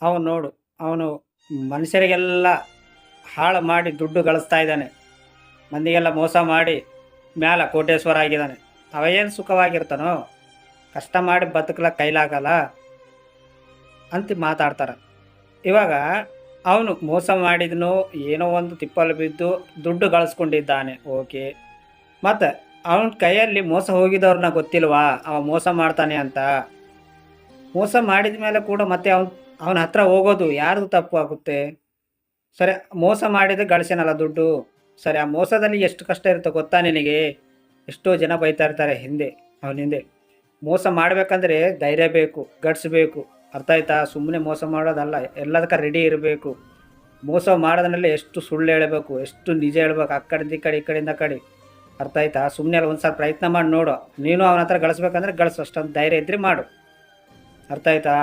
ಅವನು ನೋಡು, ಅವನು ಮನುಷ್ಯರಿಗೆಲ್ಲ ಹಾಳು ಮಾಡಿ ದುಡ್ಡು ಗಳಿಸ್ತಾ ಇದ್ದಾನೆ, ಮಂದಿಗೆಲ್ಲ ಮೋಸ ಮಾಡಿ ಮ್ಯಾಲ ಕೋಟೇಶ್ವರ ಆಗಿದ್ದಾನೆ. ಅವ ಏನು ಸುಖವಾಗಿರ್ತಾನೋ, ಕಷ್ಟ ಮಾಡಿ ಬದುಕಲ ಕೈಲಾಗಲ್ಲ ಅಂತ ಮಾತಾಡ್ತಾರೆ. ಇವಾಗ ಅವನು ಮೋಸ ಮಾಡಿದನು, ಏನೋ ಒಂದು ತಿಪ್ಪಲು ಬಿದ್ದು ದುಡ್ಡು ಗಳಿಸ್ಕೊಂಡಿದ್ದಾನೆ, ಓಕೆ. ಮತ್ತು ಅವನ ಕೈಯಲ್ಲಿ ಮೋಸ ಹೋಗಿದವ್ರನ್ನ ಗೊತ್ತಿಲ್ವಾ ಅವ ಮೋಸ ಮಾಡ್ತಾನೆ ಅಂತ? ಮೋಸ ಮಾಡಿದ ಮೇಲೆ ಕೂಡ ಮತ್ತೆ ಅವನ ಹತ್ರ ಹೋಗೋದು ಯಾರ್ದು ತಪ್ಪು ಆಗುತ್ತೆ? ಸರಿ, ಮೋಸ ಮಾಡಿದ ಗಳಿಸ್ಯಾನಲ್ಲ ದುಡ್ಡು, ಸರಿ, ಆ ಮೋಸದಲ್ಲಿ ಎಷ್ಟು ಕಷ್ಟ ಇರುತ್ತೆ ಗೊತ್ತಾ ನಿನಗೆ? ಎಷ್ಟೋ ಜನ ಬೈತಾ ಇರ್ತಾರೆ ಹಿಂದೆ, ಅವನ ಹಿಂದೆ. ಮೋಸ ಮಾಡಬೇಕಂದ್ರೆ ಧೈರ್ಯ ಬೇಕು, ಗಟ್ಸ್ ಬೇಕು, ಅರ್ಥ ಆಯ್ತಾ? ಸುಮ್ಮನೆ ಮೋಸ ಮಾಡೋದಲ್ಲ, ಎಲ್ಲದಕ್ಕ ರೆಡಿ ಇರಬೇಕು. ಮೋಸ ಮಾಡೋದ್ರಲ್ಲಿ ಎಷ್ಟು ಸುಳ್ಳು ಹೇಳಬೇಕು, ಎಷ್ಟು ನಿಜ ಹೇಳ್ಬೇಕು, ಆ ಕಡೆಯಿಂದ ಈ ಕಡೆ, ಈ ಕಡೆಯಿಂದ ಆ ಕಡೆ, ಅರ್ಥ ಆಯ್ತಾ? ಸುಮ್ಮನೆ ಅಲ್ಲ, ಒಂದು ಸ್ವಲ್ಪ ಪ್ರಯತ್ನ ಮಾಡಿ ನೋಡು. ನೀನು ಅವನ ಹತ್ರ ಗಳಿಸ್ಬೇಕಂದ್ರೆ ಗಳಿಸು, ಅಷ್ಟೊಂದು ಧೈರ್ಯ ಇದ್ರೆ ಮಾಡು, ಅರ್ಥ ಆಯ್ತಾ?